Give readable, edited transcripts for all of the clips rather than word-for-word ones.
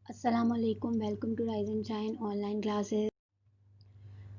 السلام علیکم، welcome to rise and shine آن لائن کلاسز۔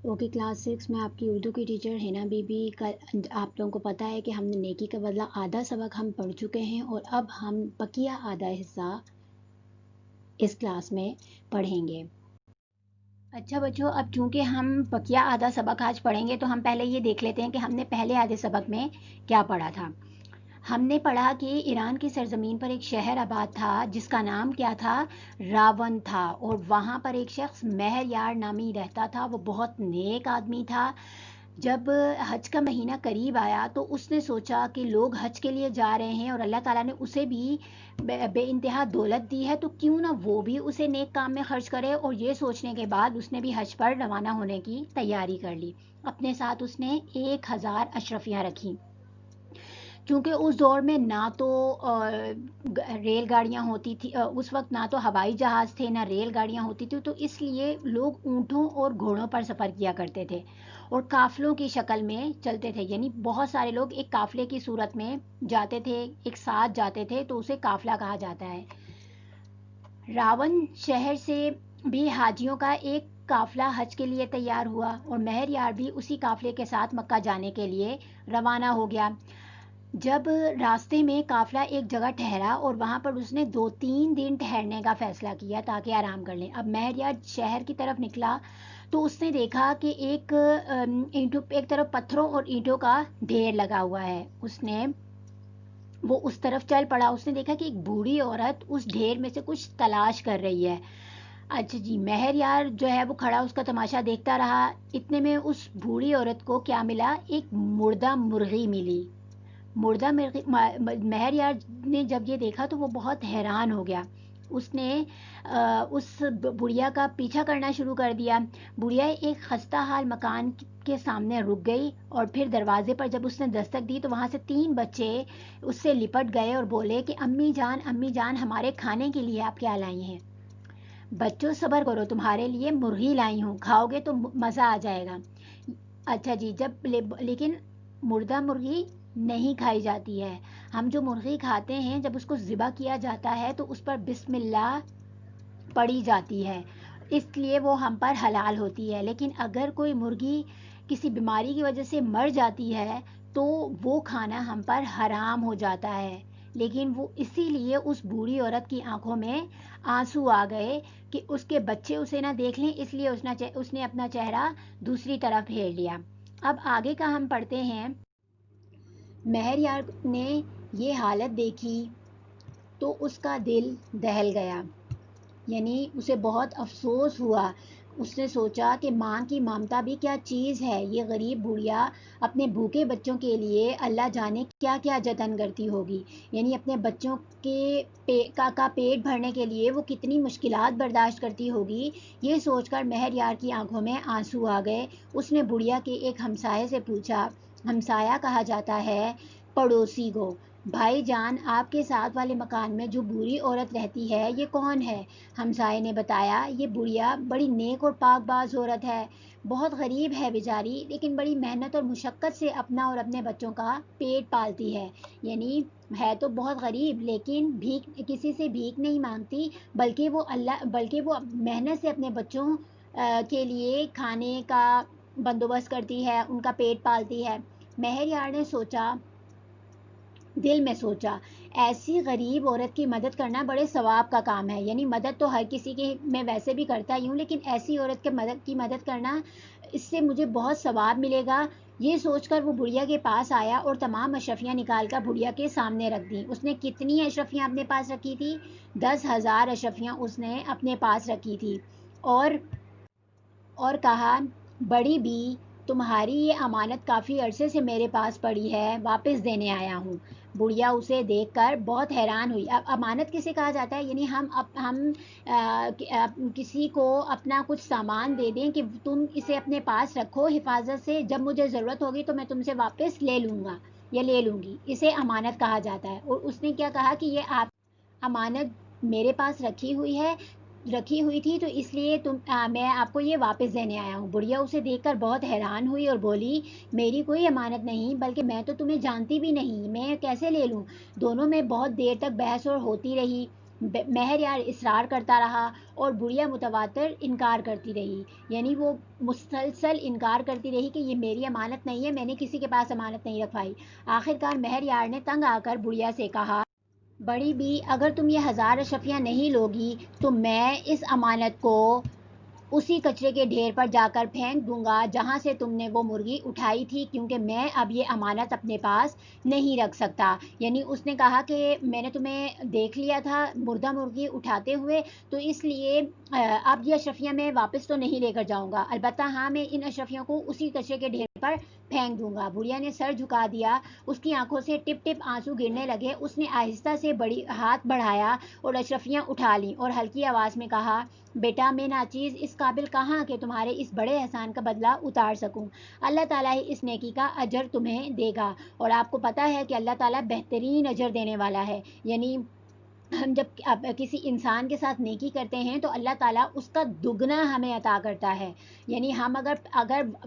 اوکے کلاس 6 میں آپ کی اردو کی ٹیچر حنا بی بی۔ کل آپ لوگوں کو پتہ ہے کہ ہم نے نیکی کا بدلہ آدھا سبق ہم پڑھ چکے ہیں اور اب ہم بقیہ آدھا حصہ اس کلاس میں پڑھیں گے۔ اچھا بچوں، اب چونکہ ہم بقیہ آدھا سبق آج پڑھیں گے تو ہم پہلے یہ دیکھ لیتے ہیں کہ ہم نے پہلے آدھے سبق میں کیا پڑھا تھا۔ ہم نے پڑھا کہ ایران کی سرزمین پر ایک شہر آباد تھا جس کا نام کیا تھا؟ راون تھا، اور وہاں پر ایک شخص مہر یار نامی رہتا تھا۔ وہ بہت نیک آدمی تھا۔ جب حج کا مہینہ قریب آیا تو اس نے سوچا کہ لوگ حج کے لیے جا رہے ہیں اور اللہ تعالیٰ نے اسے بھی بے انتہا دولت دی ہے، تو کیوں نہ وہ بھی اسے نیک کام میں خرچ کرے۔ اور یہ سوچنے کے بعد اس نے بھی حج پر روانہ ہونے کی تیاری کر لی۔ اپنے ساتھ اس نے 1000 اشرفیاں رکھی، کیونکہ اس دور میں نہ تو ریل گاڑیاں ہوتی تھی، اس وقت نہ تو ہوائی جہاز تھے نہ ریل گاڑیاں ہوتی تھی، تو اس لیے لوگ اونٹوں اور گھوڑوں پر سفر کیا کرتے تھے اور قافلوں کی شکل میں چلتے تھے، یعنی بہت سارے لوگ ایک قافلے کی صورت میں جاتے تھے، ایک ساتھ جاتے تھے، تو اسے قافلہ کہا جاتا ہے۔ راون شہر سے بھی حاجیوں کا ایک قافلہ حج کے لیے تیار ہوا اور مہر یار بھی اسی قافلے کے ساتھ مکہ جانے کے لیے روانہ ہو گیا۔ جب راستے میں قافلہ ایک جگہ ٹھہرا اور وہاں پر اس نے 2-3 دن ٹھہرنے کا فیصلہ کیا تاکہ آرام کر لیں۔ اب مہر یار شہر کی طرف نکلا تو اس نے دیکھا کہ ایک طرف پتھروں اور اینٹوں کا ڈھیر لگا ہوا ہے۔ وہ اس طرف چل پڑا۔ اس نے دیکھا کہ ایک بوڑھی عورت اس ڈھیر میں سے کچھ تلاش کر رہی ہے۔ اچھا جی، مہر یار جو ہے وہ کھڑا اس کا تماشا دیکھتا رہا۔ اتنے میں اس بوڑھی عورت کو کیا ملا؟ ایک مردہ مرغی ملی۔ مردہ مرغی مہر یار نے جب یہ دیکھا تو وہ بہت حیران ہو گیا۔ اس نے اس بڑھیا کا پیچھا کرنا شروع کر دیا۔ بڑھیا ایک خستہ حال مکان کے سامنے رک گئی اور پھر دروازے پر جب اس نے دستک دی تو وہاں سے 3 بچے اس سے لپٹ گئے اور بولے کہ امی جان ہمارے کھانے کے لیے آپ کیا لائی ہیں؟ بچوں صبر کرو، تمہارے لیے مرغی لائی ہوں، کھاؤ گے تو مزہ آ جائے گا۔ اچھا جی، لیکن مردہ مرغی نہیں کھائی جاتی ہے۔ ہم جو مرغی کھاتے ہیں جب اس کو ذبح کیا جاتا ہے تو اس پر بسم اللہ پڑھی جاتی ہے، اس لیے وہ ہم پر حلال ہوتی ہے۔ لیکن اگر کوئی مرغی کسی بیماری کی وجہ سے مر جاتی ہے تو وہ کھانا ہم پر حرام ہو جاتا ہے۔ لیکن وہ اسی لیے اس بوڑھی عورت کی آنکھوں میں آنسو آ گئے کہ اس کے بچے اسے نہ دیکھ لیں، اس لیے اس نے اپنا چہرہ دوسری طرف پھیر لیا۔ اب آگے کا ہم پڑھتے ہیں۔ مہر یار نے یہ حالت دیکھی تو اس کا دل دہل گیا، یعنی اسے بہت افسوس ہوا۔ اس نے سوچا کہ ماں کی ممتا بھی کیا چیز ہے، یہ غریب بڑھیا اپنے بھوکے بچوں کے لیے اللہ جانے کیا کیا جتن کرتی ہوگی، یعنی اپنے بچوں کے کا پیٹ بھرنے کے لیے وہ کتنی مشکلات برداشت کرتی ہوگی۔ یہ سوچ کر مہر یار کی آنکھوں میں آنسو آ گئے۔ اس نے بڑھیا کے ایک ہمسائے سے پوچھا، ہمسایہ کہا جاتا ہے پڑوسی کو، بھائی جان آپ کے ساتھ والے مکان میں جو بوڑھی عورت رہتی ہے یہ کون ہے؟ ہمسائے نے بتایا یہ بڑھیا بڑی نیک اور پاک باز عورت ہے، بہت غریب ہے بیچاری، لیکن بڑی محنت اور مشقت سے اپنا اور اپنے بچوں کا پیٹ پالتی ہے، یعنی ہے تو بہت غریب لیکن کسی سے بھیک نہیں مانگتی، بلکہ وہ محنت سے اپنے بچوں کے لیے کھانے کا بندوبست کرتی ہے، ان کا پیٹ پالتی ہے۔ مہر یار نے دل میں سوچا ایسی غریب عورت کی مدد کرنا بڑے ثواب کا کام ہے، یعنی مدد تو ہر کسی کی میں ویسے بھی کرتا ہی ہوں، لیکن ایسی عورت کی مدد کرنا اس سے مجھے بہت ثواب ملے گا۔ یہ سوچ کر وہ بڑھیا کے پاس آیا اور تمام اشرفیاں نکال کر بڑھیا کے سامنے رکھ دیں۔ اس نے کتنی اشرفیاں اپنے پاس رکھی تھی؟ 10,000 اشرفیاں اس نے اپنے پاس رکھی تھی اور کہا بڑی بی تمہاری یہ امانت کافی عرصے سے میرے پاس پڑی ہے، واپس دینے آیا ہوں۔ بڑھیا اسے دیکھ کر بہت حیران ہوئی۔ اب امانت کسے کہا جاتا ہے؟ یعنی ہم کسی کو اپنا کچھ سامان دے دیں کہ تم اسے اپنے پاس رکھو حفاظت سے، جب مجھے ضرورت ہوگی تو میں تم سے واپس لے لوں گا یا لے لوں گی، اسے امانت کہا جاتا ہے۔ اور اس نے کیا کہا کہ یہ آپ امانت میرے پاس رکھی ہوئی تھی تو اس لیے میں آپ کو یہ واپس دینے آیا ہوں۔ بڑھیا اسے دیکھ کر بہت حیران ہوئی اور بولی میری کوئی امانت نہیں، بلکہ میں تو تمہیں جانتی بھی نہیں، میں کیسے لے لوں؟ دونوں میں بہت دیر تک بحث اور ہوتی رہی۔ مہر یار اصرار کرتا رہا اور بڑھیا متواتر انکار کرتی رہی، یعنی وہ مسلسل انکار کرتی رہی کہ یہ میری امانت نہیں ہے، میں نے کسی کے پاس امانت نہیں رکھوائی۔ آخرکار مہر یار نے تنگ آ کر بڑھیا سے کہا، بڑی بی، اگر تم یہ 1000 اشرفیاں نہیں لوگی تو میں اس امانت کو اسی کچرے کے ڈھیر پر جا کر پھینک دوں گا جہاں سے تم نے وہ مرغی اٹھائی تھی، کیونکہ میں اب یہ امانت اپنے پاس نہیں رکھ سکتا۔ یعنی اس نے کہا کہ میں نے تمہیں دیکھ لیا تھا مردہ مرغی اٹھاتے ہوئے، تو اس لیے اب یہ اشرفیاں میں واپس تو نہیں لے کر جاؤں گا، البتہ ہاں میں ان اشرفیوں کو اسی کچرے کے ڈھیر پر پھینک دوں گا۔ بڑھیا نے سر جھکا دیا، اس کی آنکھوں سے ٹپ ٹپ آنسو گرنے لگے۔ اس نے آہستہ سے بڑی ہاتھ بڑھایا اور اشرفیاں اٹھا لیں اور ہلکی آواز میں کہا، بیٹا میں ناچیز اس قابل کہاں کہ تمہارے اس بڑے احسان کا بدلہ اتار سکوں، اللہ تعالیٰ ہی اس نیکی کا اجر تمہیں دے گا، اور آپ کو پتہ ہے کہ اللہ تعالیٰ بہترین اجر دینے والا ہے۔ یعنی ہم جب کسی انسان کے ساتھ نیکی کرتے ہیں تو اللہ تعالیٰ اس کا دگنا ہمیں عطا کرتا ہے، یعنی ہم اگر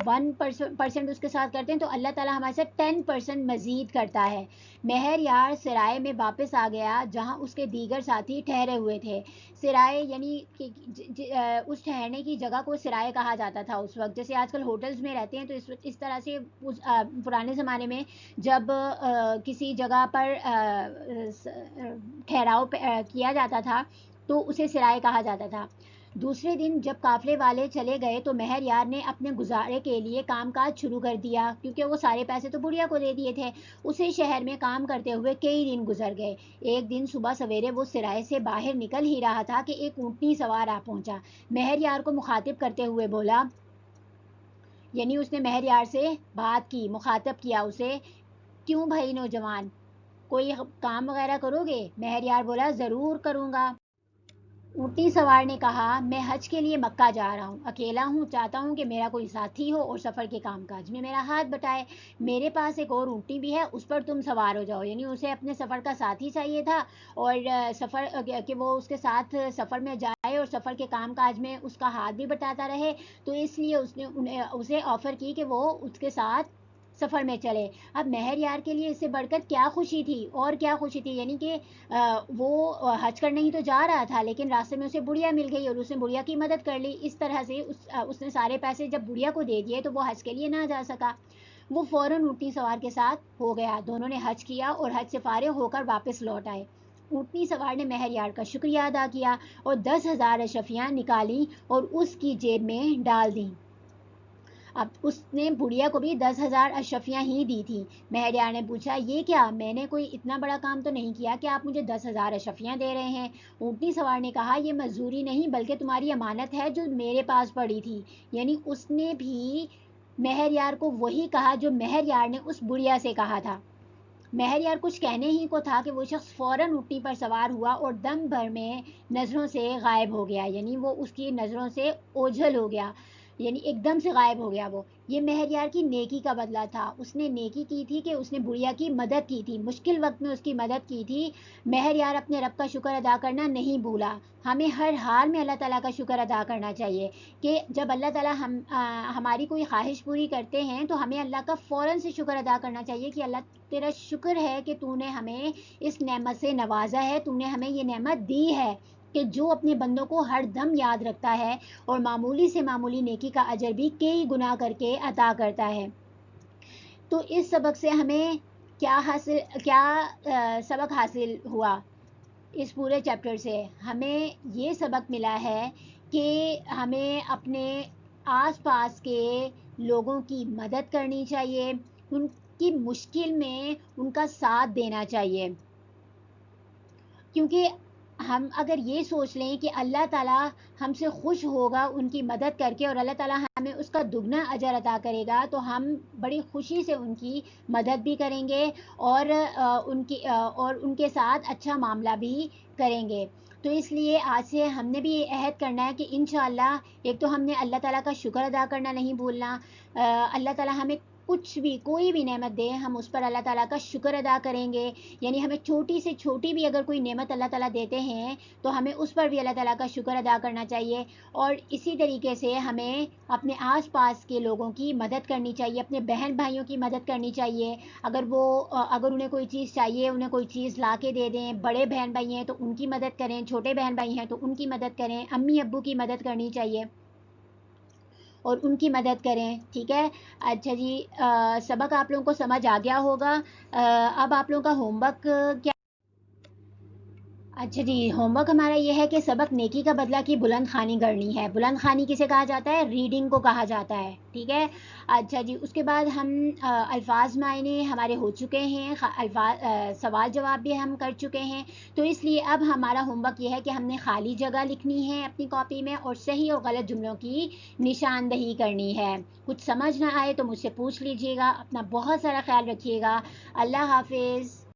1% اس کے ساتھ کرتے ہیں تو اللہ تعالیٰ ہمارے ساتھ 10% مزید کرتا ہے۔ مہر یار سرائے میں واپس آ گیا جہاں اس کے دیگر ساتھی ٹھہرے ہوئے تھے۔ سرائے یعنی اس ٹھہرنے کی جگہ کو سرائے کہا جاتا تھا اس وقت، جیسے آج کل ہوٹلز میں رہتے ہیں تو اس طرح سے پرانے زمانے میں جب کسی جگہ پر ٹھہراؤ کیا جاتا تھا تو اسے سرائے کہا جاتا تھا۔ دوسرے دن جب قافلے والے چلے گئے تو مہر یار نے اپنے گزارے کے لیے کام کاج شروع کر دیا، کیونکہ وہ سارے پیسے تو بڑھیا کو دے دیے تھے۔ اسے شہر میں کام کرتے ہوئے کئی دن گزر گئے۔ ایک دن صبح سویرے وہ سرائے سے باہر نکل ہی رہا تھا کہ ایک اونٹنی سوار آ پہنچا۔ مہر یار کو مخاطب کرتے ہوئے بولا، یعنی اس نے مہر یار سے بات کی، مخاطب کیا اسے، کیوں بھائی نوجوان، کوئی کام وغیرہ کرو گے؟ مہر یار بولا، ضرور کروں گا۔ اونٹنی سوار نے کہا، میں حج کے لیے مکہ جا رہا ہوں، اکیلا ہوں، چاہتا ہوں کہ میرا کوئی ساتھی ہو اور سفر کے کام کاج میں میرا ہاتھ بٹائے۔ میرے پاس ایک اور اونٹنی بھی ہے، اس پر تم سوار ہو جاؤ۔ یعنی اسے اپنے سفر کا ساتھی چاہیے تھا، اور سفر کہ وہ اس کے ساتھ سفر میں جائے اور سفر کے کام کاج میں اس کا ہاتھ بھی بٹاتا رہے، تو اس لیے اس نے اسے آفر کی کہ وہ اس کے ساتھ سفر میں چلے۔ اب مہر یار کے لیے اس سے بڑھ کر کیا خوشی تھی، اور کیا خوشی تھی، یعنی کہ وہ حج کرنے ہی تو جا رہا تھا، لیکن راستے میں اسے بڑھیا مل گئی اور اس نے بڑھیا کی مدد کر لی۔ اس طرح سے اس نے سارے پیسے جب بڑھیا کو دے دیے تو وہ حج کے لیے نہ جا سکا۔ وہ فوراً اونٹنی سوار کے ساتھ ہو گیا، دونوں نے حج کیا اور حج سے فارغ ہو کر واپس لوٹ آئے۔ اونٹنی سوار نے مہر یار کا شکریہ ادا کیا اور 10,000 اشرفیاں نکالیں اور اس کی جیب میں ڈال دیں۔ اب اس نے بڑھیا کو بھی 10,000 اشرفیاں ہی دی تھی۔ مہر یار نے پوچھا، یہ کیا، میں نے کوئی اتنا بڑا کام تو نہیں کیا کہ آپ مجھے 10,000 اشرفیاں دے رہے ہیں؟ اونٹنی سوار نے کہا، یہ مزدوری نہیں بلکہ تمہاری امانت ہے جو میرے پاس پڑی تھی۔ یعنی اس نے بھی مہر یار کو وہی کہا جو مہر یار نے اس بڑھیا سے کہا تھا۔ مہر یار کچھ کہنے ہی کو تھا کہ وہ شخص فوراً اونٹنی پر سوار ہوا اور دم بھر میں نظروں سے غائب ہو گیا، یعنی وہ اس کی نظروں سے اوجھل ہو گیا، یعنی ایک دم سے غائب ہو گیا وہ۔ یہ مہر یار کی نیکی کا بدلہ تھا، اس نے نیکی کی تھی کہ اس نے بڑھیا کی مدد کی تھی، مشکل وقت میں اس کی مدد کی تھی۔ مہر یار اپنے رب کا شکر ادا کرنا نہیں بھولا۔ ہمیں ہر حال میں اللہ تعالیٰ کا شکر ادا کرنا چاہیے کہ جب اللہ تعالیٰ ہماری کوئی خواہش پوری کرتے ہیں تو ہمیں اللہ کا فوراً سے شکر ادا کرنا چاہیے کہ اللہ تیرا شکر ہے کہ تو نے ہمیں اس نعمت سے نوازا ہے، تو نے ہمیں یہ نعمت دی ہے کہ جو اپنے بندوں کو ہر دم یاد رکھتا ہے اور معمولی سے معمولی نیکی کا اجر بھی کئی گنا کر کے عطا کرتا ہے۔ تو اس سبق سے ہمیں کیا سبق حاصل ہوا؟ اس پورے چیپٹر سے ہمیں یہ سبق ملا ہے کہ ہمیں اپنے آس پاس کے لوگوں کی مدد کرنی چاہیے، ان کی مشکل میں ان کا ساتھ دینا چاہیے، کیونکہ ہم اگر یہ سوچ لیں کہ اللہ تعالیٰ ہم سے خوش ہوگا ان کی مدد کر کے اور اللہ تعالیٰ ہمیں اس کا دگنا اجر عطا کرے گا، تو ہم بڑی خوشی سے ان کی مدد بھی کریں گے اور ان کے ساتھ اچھا معاملہ بھی کریں گے۔ تو اس لیے آج سے ہم نے بھی یہ عہد کرنا ہے کہ انشاءاللہ ایک تو ہم نے اللہ تعالیٰ کا شکر ادا کرنا نہیں بھولنا، اللہ تعالیٰ ہمیں کچھ بھی کوئی بھی نعمت دے ہم اس پر اللہ تعالیٰ کا شکر ادا کریں گے. یعنی ہمیں چھوٹی سے چھوٹی بھی اگر کوئی نعمت اللہ تعالیٰ دیتے ہیں تو ہمیں اس پر بھی اللہ تعالیٰ کا شکر ادا کرنا چاہیے. اور اسی طریقے سے ہمیں اپنے آس پاس کے لوگوں کی مدد کرنی چاہیے, اپنے بہن بھائیوں کی مدد کرنی چاہیے. اگر انہیں کوئی چیز چاہیے انہیں کوئی چیز لا کے دے دیں. بڑے بہن بھائی ہیں تو ان کی مدد کریں, چھوٹے بہن بھائی ہیں تو ان کی مدد کریں, امی ابو کی مدد کرنی چاہیے اور ان کی مدد کریں. ٹھیک ہے. اچھا جی, سبق آپ لوگوں کو سمجھ آ گیا ہوگا. اب آپ لوگوں کا ہوم ورک کیا؟ اچھا جی, ہوم ورک ہمارا یہ ہے کہ سبق نیکی کا بدلہ کی بلند خوانی کرنی ہے. بلند خوانی کسے کہا جاتا ہے؟ ریڈنگ کو کہا جاتا ہے. ٹھیک ہے. اچھا جی, اس کے بعد ہم الفاظ معنے ہمارے ہو چکے ہیں, سوال جواب بھی ہم کر چکے ہیں. تو اس لیے اب ہمارا ہوم ورک یہ ہے کہ ہم نے خالی جگہ لکھنی ہے اپنی کاپی میں اور صحیح اور غلط جملوں کی نشاندہی کرنی ہے. کچھ سمجھ نہ آئے تو مجھ سے پوچھ لیجیے گا. اپنا بہت سارا خیال رکھیے گا. اللہ حافظ.